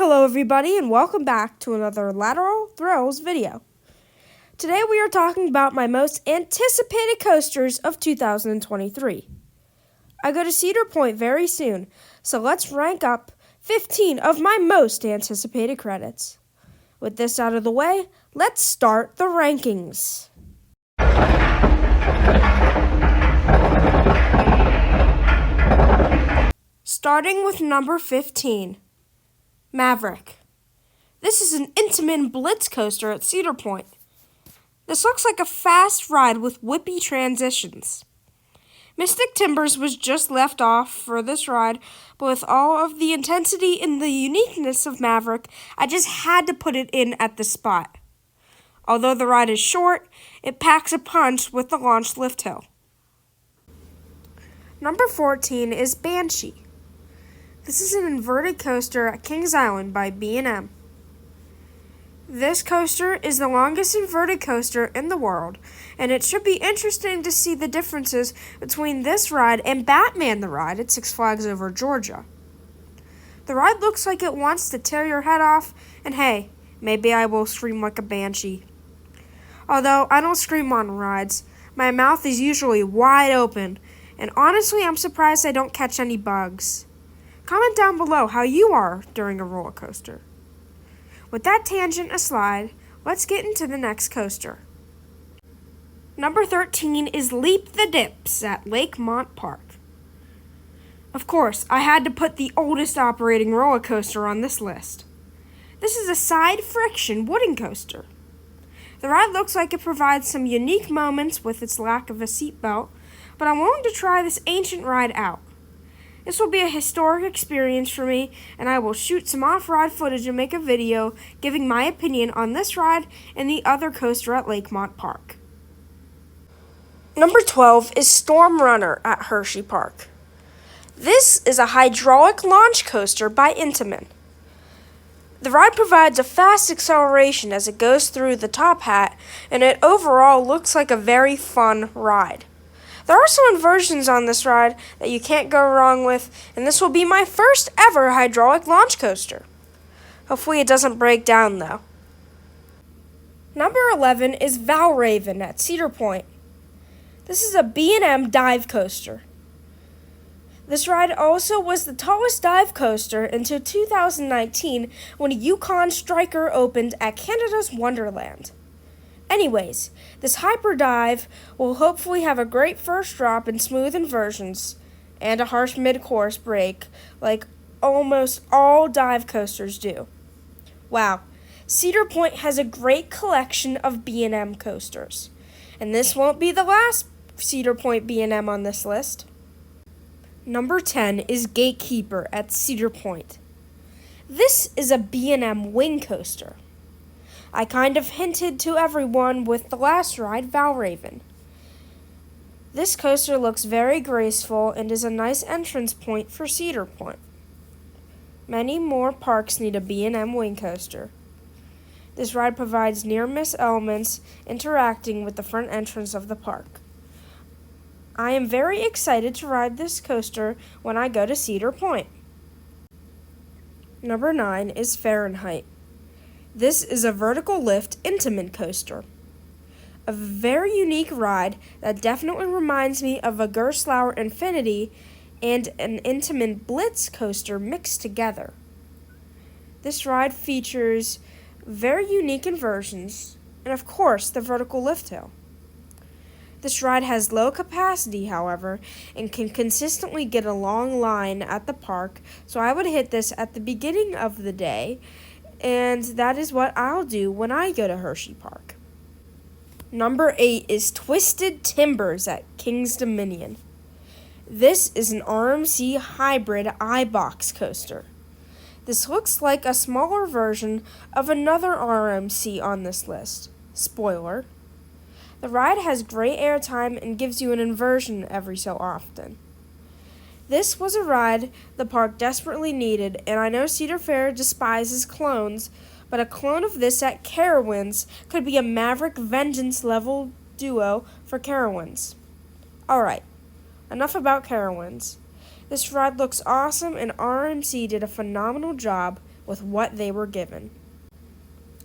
Hello everybody and welcome back to another Lateral Thrills video. Today we are talking about my most anticipated coasters of 2023. I go to Cedar Point very soon, so let's rank up 15 of my most anticipated credits. With this out of the way, let's start the rankings. Starting with number 15. Maverick. This is an Intamin Blitz coaster at Cedar Point. This looks like a fast ride with whippy transitions. Mystic Timbers was just left off for this ride, but with all of the intensity and the uniqueness of Maverick, I just had to put it in at the spot. Although the ride is short, it packs a punch with the launch lift hill. Number 14 is Banshee. This is an inverted coaster at Kings Island by B&M. This coaster is the longest inverted coaster in the world, and it should be interesting to see the differences between this ride and Batman the Ride at Six Flags Over Georgia. The ride looks like it wants to tear your head off, and hey, maybe I will scream like a banshee. Although I don't scream on rides, my mouth is usually wide open, and honestly I'm surprised I don't catch any bugs. Comment down below how you are during a roller coaster. With that tangent aside, let's get into the next coaster. Number 13 is Leap the Dips at Lakemont Park. Of course, I had to put the oldest operating roller coaster on this list. This is a side friction wooden coaster. The ride looks like it provides some unique moments with its lack of a seatbelt, but I'm willing to try this ancient ride out. This will be a historic experience for me, and I will shoot some off-ride footage and make a video giving my opinion on this ride and the other coaster at Lakemont Park. Number 12 is Storm Runner at Hershey Park. This is a hydraulic launch coaster by Intamin. The ride provides a fast acceleration as it goes through the top hat, and it overall looks like a very fun ride. There are some inversions on this ride that you can't go wrong with, and this will be my first ever hydraulic launch coaster. Hopefully it doesn't break down though. Number 11 is Valravn at Cedar Point. This is a B&M dive coaster. This ride also was the tallest dive coaster until 2019 when a Yukon Striker opened at Canada's Wonderland. Anyways, this hyper dive will hopefully have a great first drop and smooth inversions, and a harsh mid-course break like almost all dive coasters do. Wow, Cedar Point has a great collection of B&M coasters, and this won't be the last Cedar Point B&M on this list. Number 10 is Gatekeeper at Cedar Point. This is a B&M wing coaster. I kind of hinted to everyone with the last ride, Valravn. This coaster looks very graceful and is a nice entrance point for Cedar Point. Many more parks need a B&M wing coaster. This ride provides near-miss elements interacting with the front entrance of the park. I am very excited to ride this coaster when I go to Cedar Point. Number 9 is Fahrenheit. This is a vertical lift Intamin coaster. A very unique ride that definitely reminds me of a Gerstlauer Infinity and an Intamin Blitz coaster mixed together. This ride features very unique inversions and of course the vertical lift hill. This ride has low capacity, however, and can consistently get a long line at the park, so I would hit this at the beginning of the day, and that is what I'll do when I go to Hershey Park. Number 8 is Twisted Timbers at King's Dominion. This is an RMC hybrid iBox coaster. This looks like a smaller version of another RMC on this list. Spoiler. The ride has great airtime and gives you an inversion every so often. This was a ride the park desperately needed, and I know Cedar Fair despises clones, but a clone of this at Carowinds could be a Maverick Vengeance level duo for Carowinds. Alright, enough about Carowinds. This ride looks awesome, and RMC did a phenomenal job with what they were given.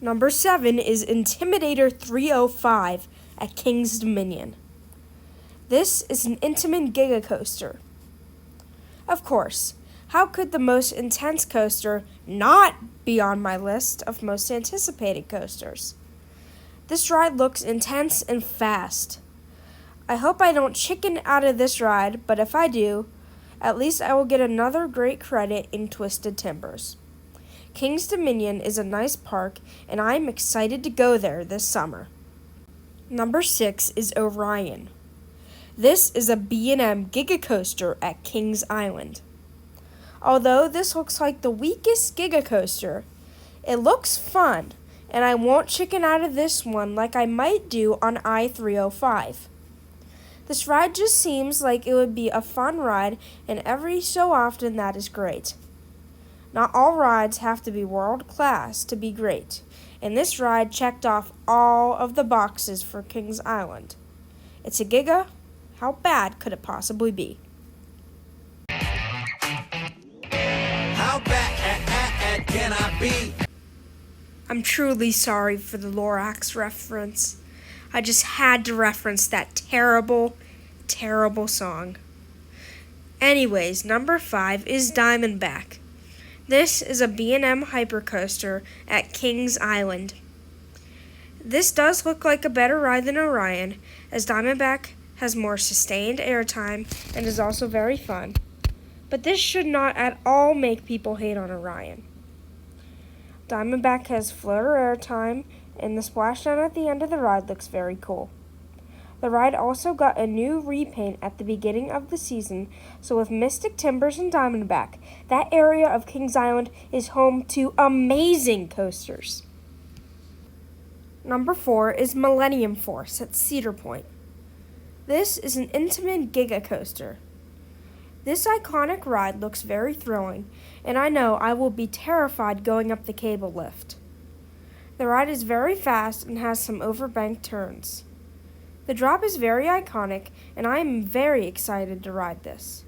Number 7 is Intimidator 305 at King's Dominion. This is an Intamin Giga Coaster. Of course, how could the most intense coaster not be on my list of most anticipated coasters? This ride looks intense and fast. I hope I don't chicken out of this ride, but if I do, at least I will get another great credit in Twisted Timbers. King's Dominion is a nice park, and I am excited to go there this summer. Number 6 is Orion. This is a B&M Giga Coaster at Kings Island. Although this looks like the weakest Giga Coaster, it looks fun, and I won't chicken out of this one like I might do on I-305. This ride just seems like it would be a fun ride, and every so often that is great. Not all rides have to be world class to be great, and this ride checked off all of the boxes for Kings Island. It's a Giga. How bad could it possibly be? How bad can I be? I'm truly sorry for the Lorax reference. I just had to reference that terrible, terrible song. Anyways, number 5 is Diamondback. This is a B&M hypercoaster at Kings Island. This does look like a better ride than Orion, as Diamondback has more sustained airtime and is also very fun. But this should not at all make people hate on Orion. Diamondback has floater airtime, and the splashdown at the end of the ride looks very cool. The ride also got a new repaint at the beginning of the season, so with Mystic Timbers and Diamondback, that area of Kings Island is home to amazing coasters. Number 4 is Millennium Force at Cedar Point. This is an Intamin Giga Coaster. This iconic ride looks very thrilling, and I know I will be terrified going up the cable lift. The ride is very fast and has some overbanked turns. The drop is very iconic, and I am very excited to ride this.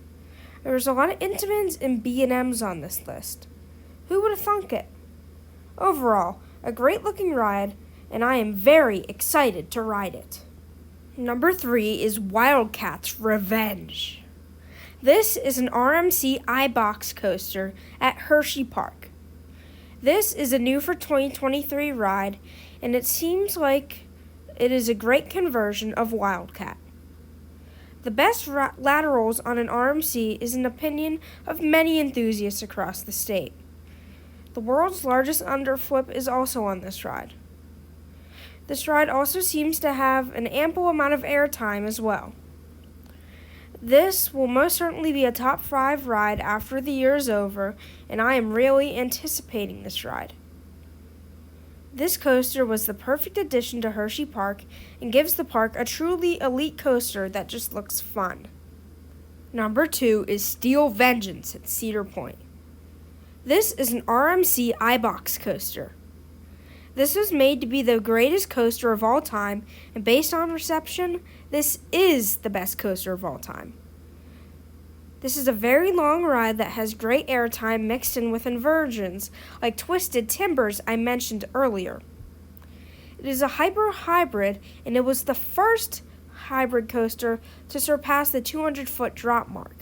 There's a lot of Intamins and B&Ms on this list. Who would have thunk it? Overall, a great looking ride, and I am very excited to ride it. Number 3 is Wildcat's Revenge. This is an RMC iBox coaster at Hershey Park. This is a new for 2023 ride, and it seems like it is a great conversion of Wildcat. The best laterals on an RMC is an opinion of many enthusiasts across the state. The world's largest underflip is also on this ride. This ride also seems to have an ample amount of airtime as well. This will most certainly be a top 5 ride after the year is over, and I am really anticipating this ride. This coaster was the perfect addition to Hershey Park and gives the park a truly elite coaster that just looks fun. Number 2 is Steel Vengeance at Cedar Point. This is an RMC iBox coaster. This was made to be the greatest coaster of all time, and based on reception, this is the best coaster of all time. This is a very long ride that has great airtime mixed in with inversions, like Twisted Timbers I mentioned earlier. It is a hyper-hybrid, and it was the first hybrid coaster to surpass the 200-foot drop mark.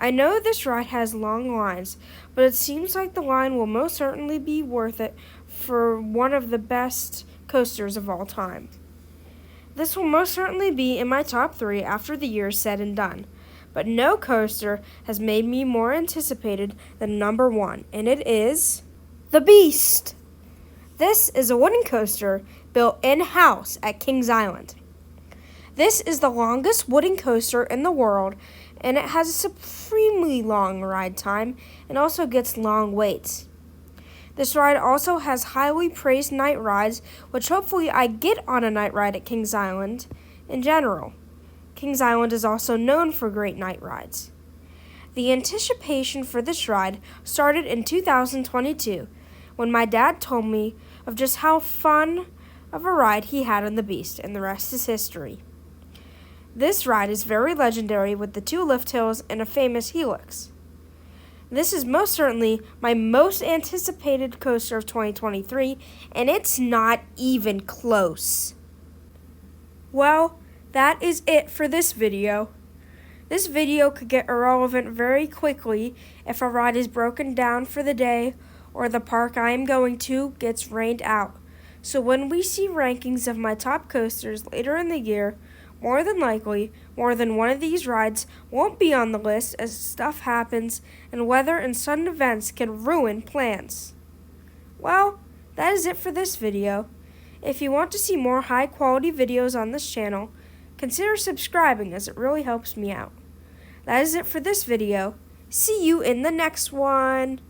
I know this ride has long lines, but it seems like the line will most certainly be worth it for one of the best coasters of all time. This will most certainly be in my top 3 after the year is said and done, but no coaster has made me more anticipated than number 1, and it is the Beast. This is a wooden coaster built in-house at Kings Island. This is the longest wooden coaster in the world, and it has a supremely long ride time and also gets long waits. This ride also has highly praised night rides, which hopefully I get on a night ride at Kings Island in general. Kings Island is also known for great night rides. The anticipation for this ride started in 2022 when my dad told me of just how fun of a ride he had on the Beast, and the rest is history. This ride is very legendary with the 2 lift hills and a famous helix. This is most certainly my most anticipated coaster of 2023, and it's not even close. Well, that is it for this video. This video could get irrelevant very quickly if a ride is broken down for the day or the park I am going to gets rained out. So when we see rankings of my top coasters later in the year, more than likely, more than one of these rides won't be on the list as stuff happens and weather and sudden events can ruin plans. Well, that is it for this video. If you want to see more high quality videos on this channel, consider subscribing as it really helps me out. That is it for this video. See you in the next one.